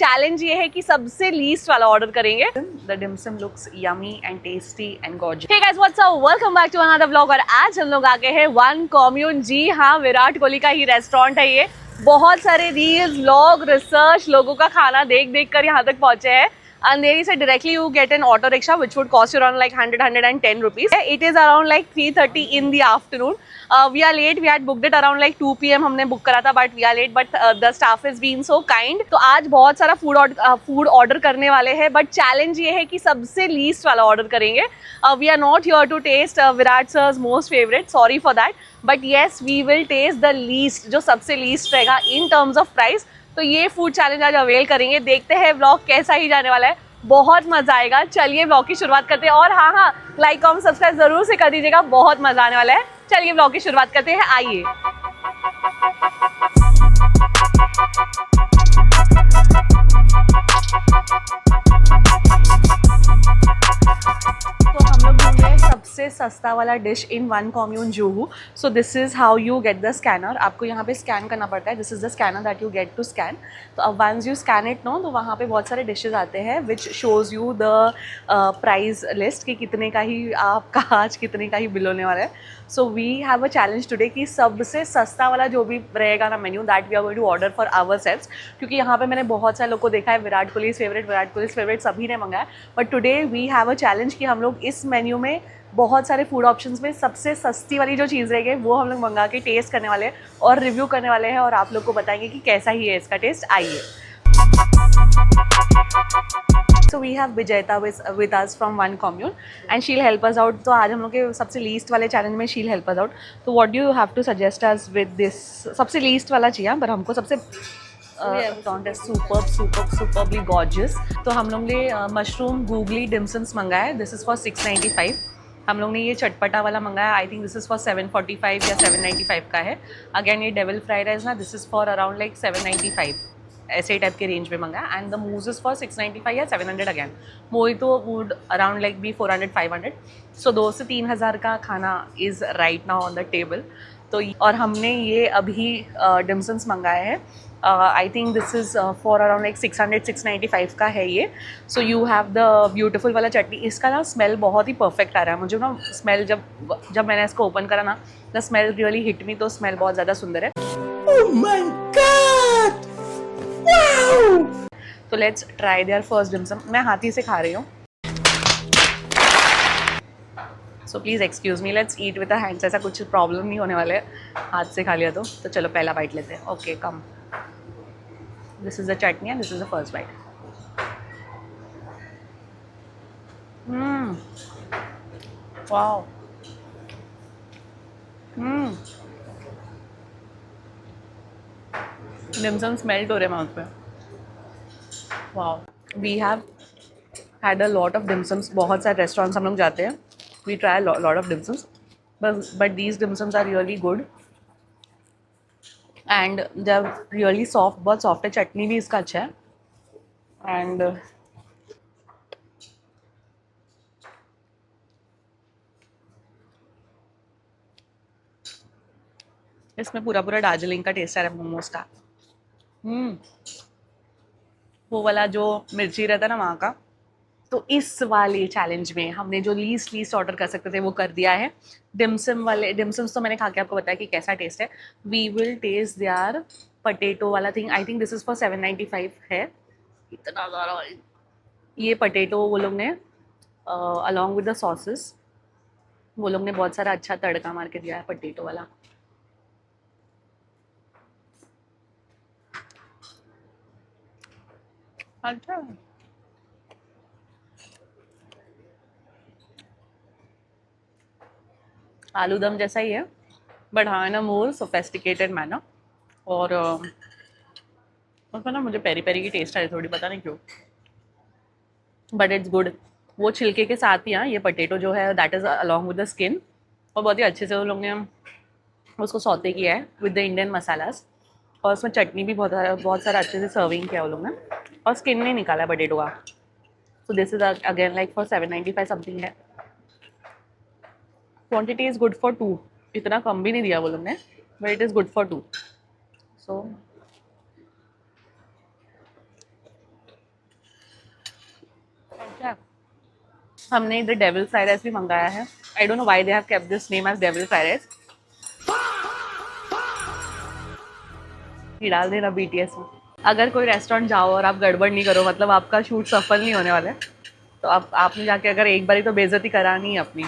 Challenge ये है कि सबसे लीस्ट वाला ऑर्डर करेंगे। The dim sum looks yummy and tasty and gorgeous. Hey guys what's up, welcome back to another vlog. और आज हम लोग आ गए हैं वन कॉम्यून। जी हाँ, विराट कोहली का ही रेस्टोरेंट है ये। बहुत सारे रील्स, व्लॉग, रिसर्च, लोगों का खाना देख देख कर यहाँ तक पहुंचे हैं। अंधेरी से directly you get an auto rickshaw which would cost you around like 110 rupees. It is around like 3:30 in the afternoon. We are late. We had booked it around like 2 PM हमने बुक करा था, but we are late. But the staff is being so kind. तो आज बहुत सारा food order करने वाले हैं, बट चैलेंज ये है कि सबसे लीस्ट वाला ऑर्डर करेंगे। We are not here to taste Virat sir's most favorite. Sorry for that. But yes, we will taste the least, जो सबसे लीस्ट रहेगा in terms of price. तो ये फूड चैलेंज आज अवेल करेंगे। देखते हैं व्लॉग कैसा ही जाने वाला है, बहुत मजा आएगा। चलिए व्लॉग की शुरुआत करते हैं। और हाँ, लाइक कमेंट सब्सक्राइब जरूर से कर दीजिएगा, बहुत मजा आने वाला है। चलिए व्लॉग की शुरुआत करते हैं, आइए। सबसे सस्ता वाला dish in One Commune Juhu. So this is how you get the scanner. आपको यहाँ पे स्कैन करना पड़ता है। This is the scanner that you get to scan. तो अब once you scan it no, तो वहाँ पे बहुत सारे डिशेस आते हैं which shows you the price list कि कितने का ही आपका आज कितने का ही बिल होने वाला है। So we have a challenge today कि सबसे सस्ता वाला जो भी रहेगा ना menu, that we are going to order for ourselves. क्योंकि यहाँ पे मैंने बहुत सारे लोग को देखा है, विराट कोहली फेवरेट सभी ने मंगाया। But today we have a challenge कि हम लोग इस मेन्यू में बहुत सारे फूड ऑप्शंस में सबसे सस्ती वाली जो चीज़ रहेगी वो हम लोग मंगा के टेस्ट करने वाले हैं और रिव्यू करने वाले हैं, और आप लोग को बताएंगे कि कैसा ही है इसका टेस्ट। आइए। सो वी हैव विजेता with us from one commune and she'll help us out. तो आज हम लोग के सबसे लीस्ट वाले चैलेंज में she'll help us out. तो what do you have to suggest us with this? सबसे लीस्ट वाला चाहिए, पर हमको सबसे सुपरबली गॉर्जियस। तो हम लोग ने मशरूम गूगली डिमसम्स मंगाया है। This is for 695। हम लोग ने ये चटपटा वाला मंगाया, I think this is for 745 या 795 का है। अगेन ये डेविल फ्राइड राइस ना, this is for around like 795, ऐसे टाइप के रेंज में मंगाया। And the mousse is for 695 या 700 again. Mojito would around like be 400-500। So 2 से 3 हज़ार का खाना is right now on the table. तो और हमने ये अभी डिमसम्स मंगाए हैं। आई think this is for around like 600-695 का है ये। So you have the beautiful वाला चटनी। इसका ना स्मेल बहुत ही परफेक्ट आ रहा है मुझे ना। स्मेल जब मैंने इसको ओपन करा ना, the smell really hit me. तो स्मेल बहुत ज़्यादा सुंदर है। Oh my God! Wow! तो let's try their first dim sum. मैं हाथी से खा रही हूँ, so please excuse me. Let's eat with the hands. ऐसा कुछ प्रॉब्लम नहीं होने वाला है, हाथ से खा लिया तो चलो पहला बाइट लेते हैं। Okay come. This is the chutney and this is the first bite. Wow. Dim sum melt हो रहे माउथ पे। Wow. We have had a lot of dim sums. बहुत सारे रेस्टोरेंट्स हम लोग जाते हैं। We try a lot of dim sums, but these dim sums are really good. And जब रियली सॉफ्ट, बहुत सॉफ्ट है। चटनी भी इसका अच्छा है। एंड इसमें पूरा दार्जिलिंग का टेस्ट आ रहा है मोमोज का। वो वाला जो मिर्ची रहता है ना वहाँ का। तो इस वाले चैलेंज में हमने जो लीस्ट ऑर्डर कर सकते थे वो कर दिया है। डिमसम्स तो मैंने खा के आपको बताया कि कैसा टेस्ट है। We will taste their potato वाला thing. I think this is for 795 है। इतना ज़्यादा ये पटेटो वो लोग ने अलॉन्ग विद द सॉसेस वो लोग ने बहुत सारा अच्छा तड़का मार के दिया है पटेटो वाला। अच्छा, आलू दम जैसा ही है, बट हाँ इन अ मोर सोफेस्टिकेटेड मैनर। और उसमें ना मुझे पेरी पेरी की टेस्ट आ रही थोड़ी, पता नहीं क्यों, बट इट्स गुड। वो छिलके के साथ ही ये पटेटो जो है that is along with the skin, और बहुत ही अच्छे से उन लोग ने उसको सौते किया है विद द इंडियन मसालास। और उसमें चटनी भी बहुत सारा अच्छे से सर्विंग किया उन लोग ने, और स्किन नहीं निकाला पटेटो का। So this is again like for 795 something है। Quantity is good for 2। इतना कम भी नहीं दिया वो लोग ने, but it is good for 2। So अच्छा, हमने इधर डेविल फ्राइड राइस भी मंगाया है. I don't know why they have kept this name as devil fried rice. ये डाल देना बीटीएस में. अगर कोई रेस्टोरेंट जाओ और आप गड़बड़ नहीं करो, मतलब आपका शूट सफल नहीं होने वाला है, तो आपने जाके अगर एक बारी तो बेइज्जती करानी है अपनी.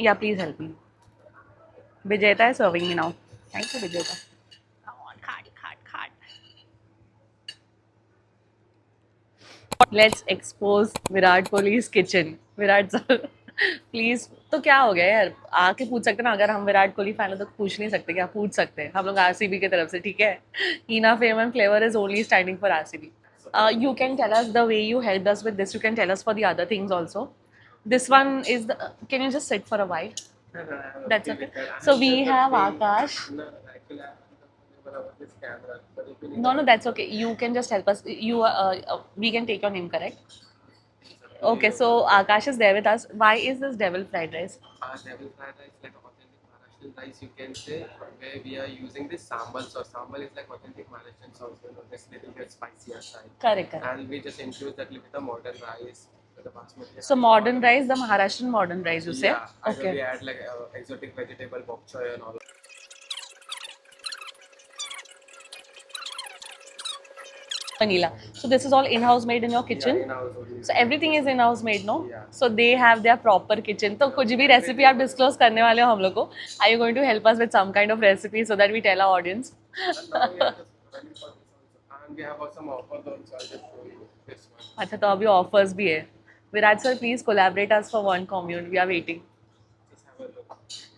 या प्लीज हेल्प मी. विजेता है serving me now. Thank you विजेता. खाट खाट खाट. Let's expose Virat Kohli's kitchen. Virat sir please. तो क्या हो गया यार, आके पूछ सकते ना. अगर हम विराट कोहली फैन हो तो पूछ नहीं सकते क्या? पूछ सकते हैं. हम लोग आरसीबी की तरफ से, ठीक है. Heena fame and flavour is only standing for RCB. You can tell us the way you helped us with this. You can tell us for the other things also. This one is the. Can you just sit for a while? That's okay. So we have Akash. No, no, that's okay. You can just help us. We can take your name, correct? Okay, so Akash is there with us. Why is this devil fried rice? Devil fried rice like authentic Maharashtrian rice, you can say, where we are using this sambal sauce. Sambal is like authentic Maharashtrian sauce, you know, this little bit spicier side. Correct, correct. And we just infuse that with the modern rice, with the basmati. So modern rice, the Maharashtrian modern rice, you say? Yeah, Okay. we add like exotic vegetable, bok choy and all. Vanilla. So this is all in-house made in your kitchen? Yeah, in-house only. So everything is in-house made, no? Yeah. So they have their proper kitchen. तो कुछ भी recipe आप disclose करने वाले हो हम लोग को? Are you going to help us with some kind of recipe so that we tell our audience? And now we are just running for this also. And we have got some offers also. I'll just show you this one. अच्छा, तो अभी offers भी है. Virat sir, please collaborate us for one commune. We are waiting. Just have a look.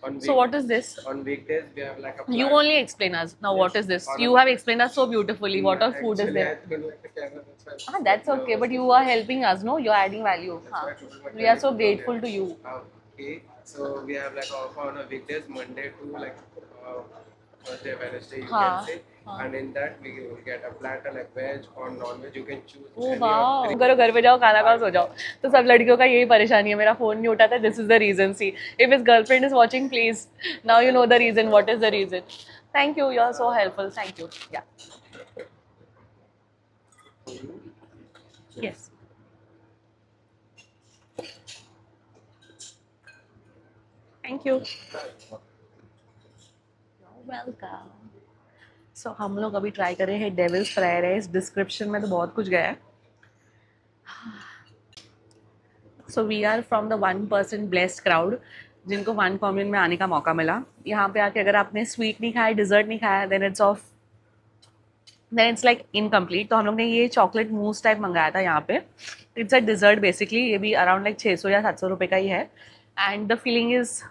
On So what is this? On weekdays, we have like a You flat. only explain us. Now what is this? You have explained us so beautifully. What all food is Actually, there? I don't like the camera, that's why. Ah, that's okay. But you are helping us, no? You are adding value. That's why I told my We are so colleagues grateful earlier. to you. Okay, so we have like offer on a weekdays, Monday to like Thursday, Wednesday, you हाँ, can say. हाँ. And in that, we will get a platter like veg or non-veg. You can choose. O any वाह. of three. करो, घर पे जाओ, खाना खाओ, सो जाओ. तो सब लड़कियों का यही परेशानी है. मेरा फोन नहीं उठाता. This is the reason. See, if his girlfriend is watching, please now you know the reason. What is the reason? Thank you. You are so helpful. Thank you. Yeah. Yes. Thank you. Welcome. So हम लोग अभी try कर रहे हैं devils fried rice. Description में तो बहुत कुछ गया है. So we are from the 1% blessed crowd जिनको वन कॉम्यून में आने का मौका मिला. यहाँ पे आके अगर आपने स्वीट नहीं खाया, डिज़र्ट नहीं खाया, देन इट्स लाइक इनकम्प्लीट. तो हम लोग ने ये चॉकलेट मूस टाइप मंगाया था यहाँ पे. It's a dessert basically. ये भी अराउंड लाइक 600 या 700 रुपये का ही है. And the feeling is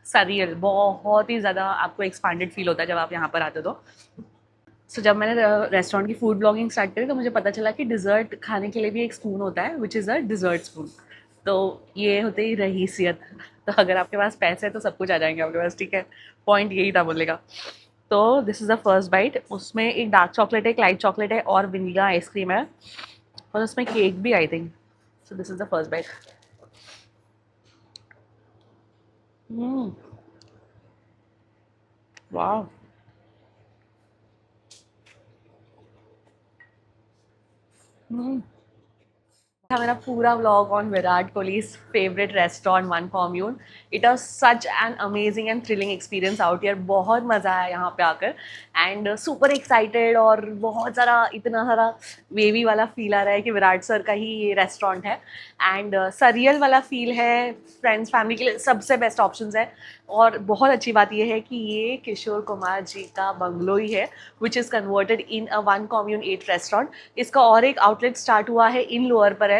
surreal. बहुत ही ज़्यादा आपको एक्सपांडेड फील होता है जब आप यहाँ पर आते हो. तो सो जब मैंने रेस्टोरेंट की फूड ब्लॉगिंग स्टार्ट करी तो मुझे पता चला कि डिज़र्ट खाने के लिए भी एक स्पून होता है, which is a dessert spoon. तो ये होते ही रहीसियत. तो अगर आपके पास पैसे हैं तो सब कुछ आ जाएंगे आपके पास, ठीक है. पॉइंट यही था बोलने का. तो this is the first bite. उसमें एक डार्क चॉकलेट है, एक लाइट चॉकलेट है और वनीला आइसक्रीम है और उसमें केक भी, I think. So this is the first bite. वाह. था मेरा पूरा vlog on Virat Kohli's favourite restaurant One Commune. It was such an amazing and thrilling experience out here. बहुत मज़ा आया यहाँ पे आकर एंड सुपर एक्साइटेड. और बहुत सारा, इतना सारा वेवी वाला फील आ रहा है कि विराट सर का ही ये रेस्टोरेंट है. एंड सरियल वाला फील है. फ्रेंड्स फैमिली के लिए सबसे बेस्ट ऑप्शन है. और बहुत अच्छी बात यह है कि ये किशोर कुमार जी का बंगलो ही है, which is converted in a one commune 8 restaurant. इसका और एक आउटलेट स्टार्ट हुआ है इन लोअर परल.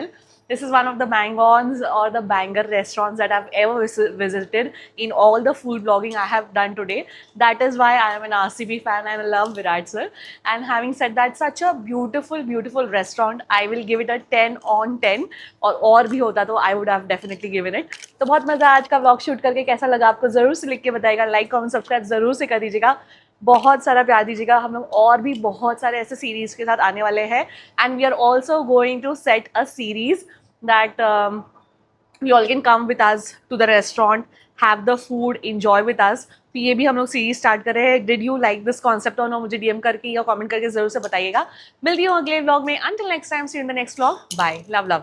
This is one of the bang-ons or the banger restaurants that I've ever visited in all the food blogging I have done today. That is why I am an RCB fan and I love Virat sir. And having said that, such a beautiful, beautiful restaurant. I will give it a 10 on 10. और भी होता तो I would have definitely given it. तो बहुत मज़ा आज का vlog shoot करके. कैसा लगा आपको ज़रूर से लिख के बताइएगा. लाइक कमेंट सब्सक्राइब ज़रूर से कर दीजिएगा. बहुत सारा प्यार दीजिएगा. हम लोग और भी बहुत सारे ऐसे सीरीज़ के साथ आने वाले हैं. And we are also going to set a series that you all can come with us to the restaurant, have the food, enjoy with us. तो ये भी हम लोग सीरीज स्टार्ट कर रहे हैं. Did you like this concept और no, मुझे डीएम करके या कमेंट करके जरूर से बताइएगा. मिलती हूँ अगले व्लॉग में. Until next time, see you in the next vlog. Bye. Love love.